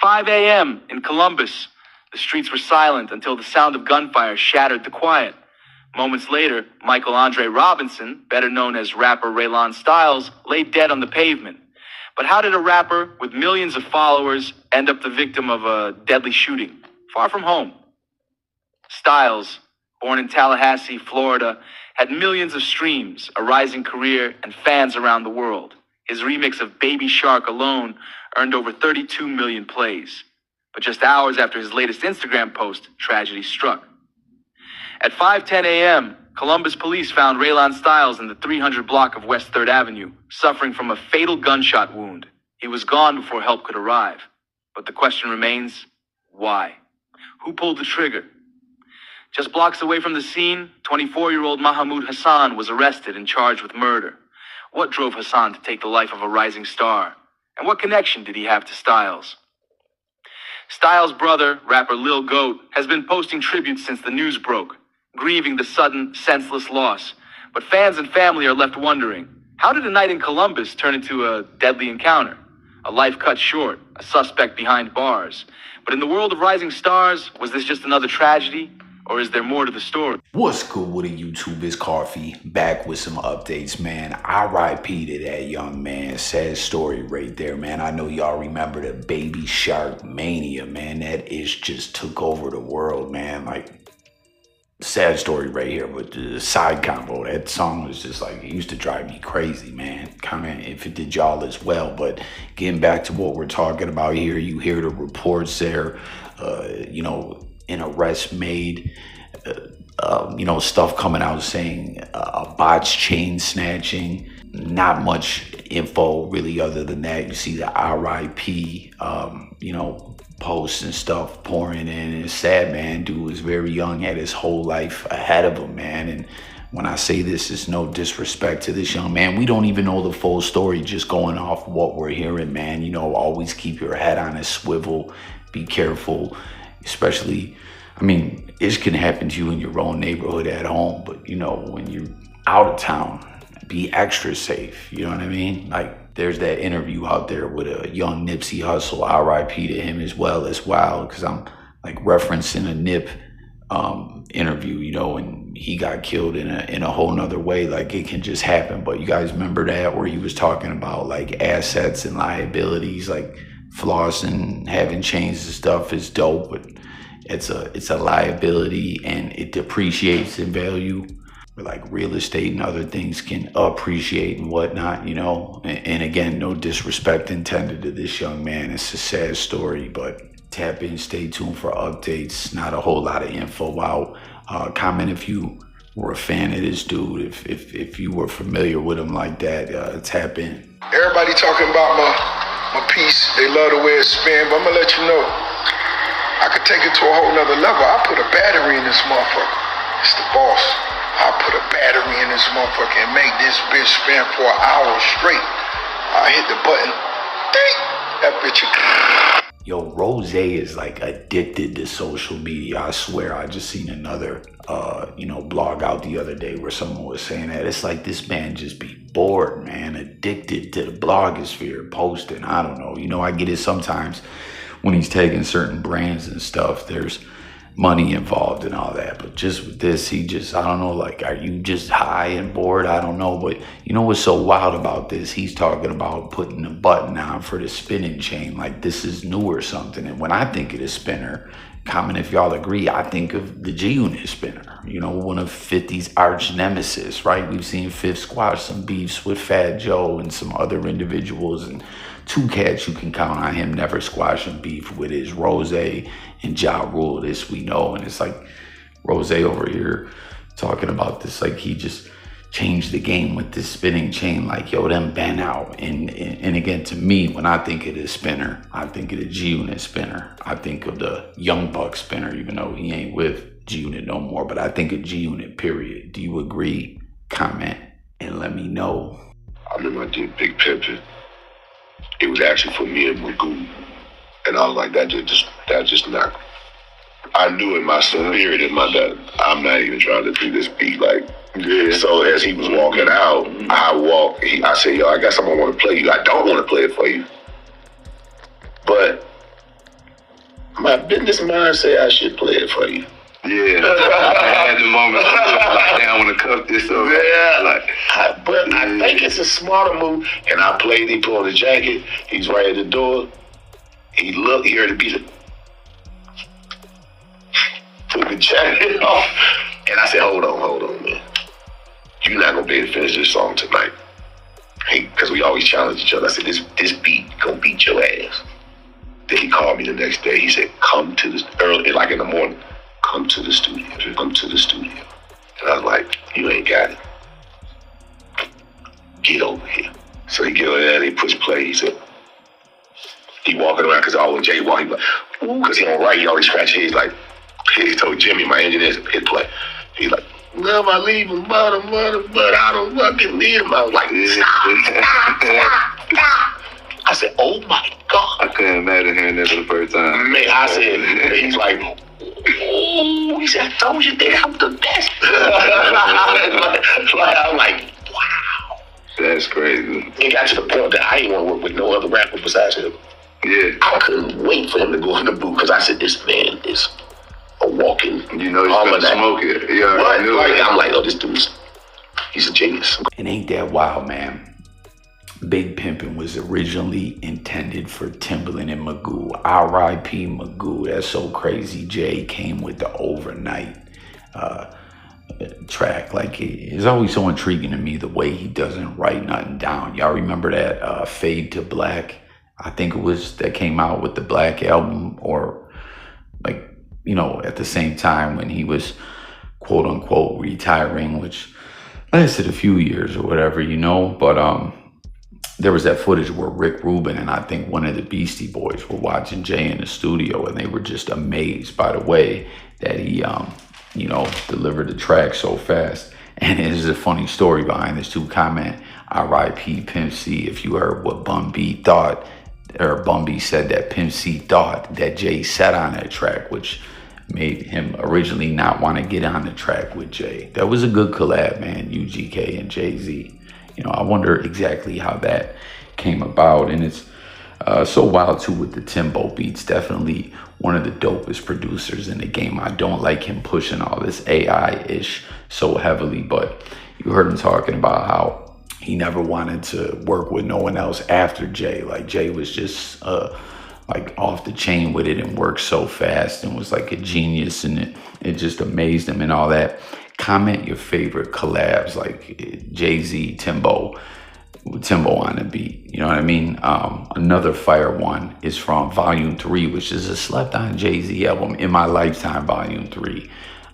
5 a.m. in Columbus. The streets were silent until the sound of gunfire shattered the quiet. Moments later, Michael Andre Robinson, better known as rapper Raylon Styles, lay dead on the pavement. But how did a rapper with millions of followers end up the victim of a deadly shooting? Far from home. Styles, born in Tallahassee, Florida, had millions of streams, a rising career, and fans around the world. His remix of Baby Shark alone earned over 32 million plays. But just hours after his latest Instagram post, tragedy struck. At 5:10 a.m., Columbus police found Raylon Styles in the 300 block of West 3rd Avenue, suffering from a fatal gunshot wound. He was gone before help could arrive. But the question remains, why? Who pulled the trigger? Just blocks away from the scene, 24-year-old Mahmoud Hassan was arrested and charged with murder. What drove Hassan to take the life of a rising star? And what connection did he have to Styles? Styles' brother, rapper Lil Goat, has been posting tributes since the news broke, grieving the sudden, senseless loss. But fans and family are left wondering, how did a night in Columbus turn into a deadly encounter? A life cut short, a suspect behind bars. But in the world of rising stars, was this just another tragedy? Or is there more to the story? What's good with the YouTube? It's Coffee, back with some updates, man. R.I.P. to that young man. Sad story right there, man. I know y'all remember the Baby Shark mania, man. That ish just took over the world, man. Like, sad story right here, but the side combo, that song was just like, it used to drive me crazy, man. Comment if it did y'all as well. But getting back to what we're talking about here, you hear the reports there, an arrest made, stuff coming out saying a botched chain snatching. Not much info really other than that. You see the RIP, posts and stuff pouring in. And it's sad, man. Dude was very young, had his whole life ahead of him, man. And when I say this, it's no disrespect to this young man. We don't even know the full story, just going off what we're hearing, man. Always keep your head on a swivel. Be careful. Especially, it can happen to you in your own neighborhood at home, but when you're out of town, be extra safe. You know what I mean? Like, there's that interview out there with a young Nipsey Hussle, RIP to him as well. It's wild because I'm like referencing a Nip interview, and he got killed in a whole nother way. Like, it can just happen. But you guys remember that where he was talking about like assets and liabilities, like flossing, having chains and stuff is dope, but it's a liability and it depreciates in value. Like real estate and other things can appreciate and whatnot, and again, no disrespect intended to this young man. It's a sad story, but tap in, stay tuned for updates. Not a whole lot of info out. Comment if you were a fan of this dude, if you were familiar with him like that. Tap in. Everybody talking about my piece. They love the way it's spin, but I'm gonna let you know, I could take it to a whole nother level. I put a battery in this motherfucker. It's the boss. I put a battery in this motherfucker and make this bitch spin for an hour straight. I hit the button. Ding! That bitch. Yo, Rose is like addicted to social media. I swear, I just seen another, blog out the other day where someone was saying that it's like this man just be bored, man, addicted to the blogosphere, posting. I don't know. I get it sometimes when he's taking certain brands and stuff. There's money involved and all that, but just with this, I don't know, like, are you just high and bored? I don't know. But what's so wild about this? He's talking about putting a button on for the spinning chain, like this is new or something. And when I think of the spinner, comment if y'all agree, I think of the G-Unit spinner, one of 50's arch nemesis, right? We've seen 5th squash some beefs with Fat Joe and some other individuals, and two cats you can count on him never squashing beef with is Rose and Ja Rule. This we know. And it's like Rose over here talking about this like he just changed the game with this spinning chain, like, yo, them ban out. And again, to me, when I think of this spinner, I think of the G-Unit spinner. I think of the Young Buck spinner, even though he ain't with G-Unit no more, but I think of G-Unit, period. Do you agree? Comment and let me know. I remember I did Big Pimpin'. It was actually for me and Magoo. And I was like, that just not, I knew in my spirit, that I'm not even trying to do this beat. Like, yeah. So as he was walking out, I said, yo, I guess I'm gonna want to play you. I don't want to play it for you. But my business mind say I should play it for you. Yeah, I had the moment like, damn, I want to cuff this up. Yeah, but I think it's a smarter move. And I played, he pulled the jacket, he's right at the door. He looked, he heard the beat, took the jacket off. And I said, hold on, man. You're not gonna be able to finish this song tonight. Because we always challenge each other. I said, this beat gonna beat your ass. Then he called me the next day. He said, come to this early, like in the morning. Come to the studio. Come to the studio. And I was like, you ain't got it. Get over here. So he get over there and he push play. He said, he walking around because all when Jay walk, he like, ooh, because he don't write. He always scratch his like. He told Jimmy, my engineer, hit play. He's like, love, I leave him, but I don't fucking need him. I was like, stop. I said, oh my God. I couldn't imagine hearing that for the first time. Man, I said, he's like, ooh, he said, I told you that I'm the best. I'm like, wow. That's crazy. It got to the point that I didn't want to work with no other rapper besides him. Yeah. I couldn't wait for him to go in the booth because I said, this man is a walking You know he's gonna smoke it. Yeah, what? I knew Like, it. I'm like, oh, this dude's, he's a genius. And ain't that wild, man? Big Pimpin' was originally intended for Timbaland and Magoo. R.I.P. Magoo. That's so crazy. Jay came with the overnight track. Like, it's always so intriguing to me the way he doesn't write nothing down. Y'all remember that Fade to Black? I think it was that came out with the Black album, or like, you know, at the same time when he was quote unquote retiring, which lasted a few years or whatever, you know. But there was that footage where Rick Rubin and I think one of the Beastie Boys were watching Jay in the studio, and they were just amazed by the way that he, you know, delivered the track so fast. And it is a funny story behind this too. Comment, R.I.P. Pimp C. If you heard what Bun B thought, or Bun B said that Pimp C thought that Jay sat on that track, which made him originally not want to get on the track with Jay. That was a good collab, man, UGK and Jay-Z. You know, I wonder exactly how that came about. And it's so wild too with the Timbo beats. Definitely one of the dopest producers in the game. I don't like him pushing all this AI-ish so heavily, but you heard him talking about how he never wanted to work with no one else after Jay. Like, Jay was just like off the chain with it and worked so fast and was like a genius, and it just amazed him and all that. Comment your favorite collabs, like Jay-Z, Timbo on the beat. You know what I mean? Another fire one is from Volume 3, which is a slept on Jay-Z album, In My Lifetime, Volume 3.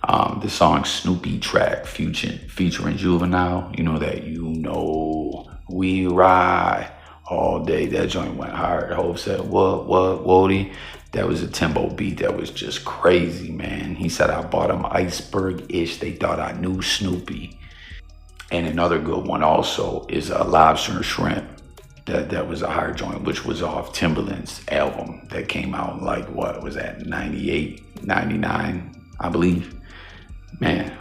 The song Snoopy track featuring Juvenile. You know that, you know, we ride all day. That joint went hard. Hope said, what, Wody? That was a Timbo beat that was just crazy, man. He said, I bought him iceberg-ish. They thought I knew Snoopy. And another good one also is Lobster and Shrimp. That was a hard joint, which was off Timbaland's album that came out in, like, what was that, 98, 99, I believe. Man,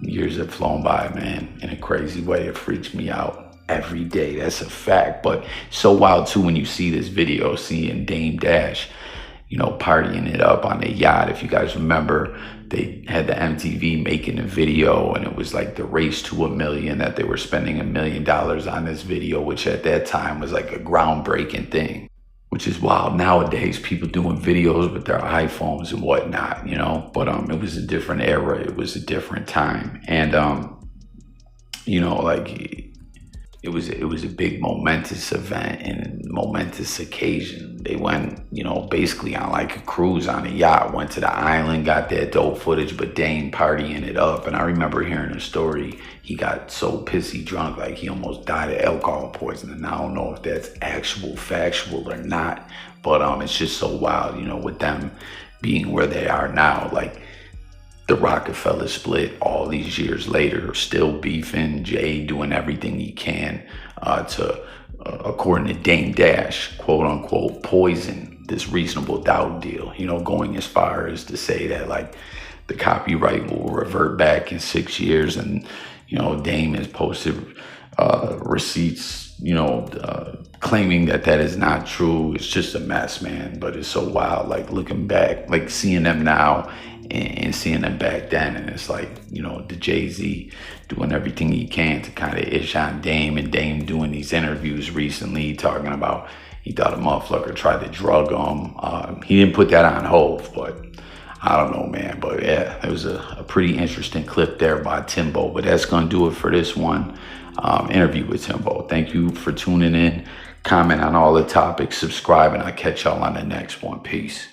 years have flown by, man, in a crazy way. It freaks me out every day. That's a fact. But so wild too when you see this video, seeing Dame Dash, you know, partying it up on the yacht. If you guys remember, they had the MTV making a video, and it was like the race to $1 million, that they were spending $1 million on this video, which at that time was like a groundbreaking thing, which is wild. Nowadays, people doing videos with their iPhones and whatnot, you know, but it was a different era. It was a different time. And, you know, like, it was a big momentous event and momentous occasion. They went, you know, basically on like a cruise on a yacht, went to the island, got that dope footage, but Dame partying it up. And I remember hearing a story, he got so pissy drunk, like he almost died of alcohol poisoning. I don't know if that's factual or not, but it's just so wild, you know, with them being where they are now. Like, the Rockefeller split all these years later, still beefing, Jay doing everything he can to, according to Dame Dash, quote unquote, poison this Reasonable Doubt deal. You know, going as far as to say that, like, the copyright will revert back in 6 years. And, you know, Dame has posted receipts, claiming that is not true. It's just a mess, man. But it's so wild, like looking back, like seeing them now and seeing them back then. And it's like, the Jay-Z doing everything he can to kind of ish on Dame, and Dame doing these interviews recently talking about he thought a motherfucker tried to drug him. He didn't put that on Hove, but I don't know, man. But yeah, it was a pretty interesting clip there by Timbo. But that's going to do it for this one interview with Timbo. Thank you for tuning in. Comment on all the topics, subscribe, and I'll catch y'all on the next one. Peace.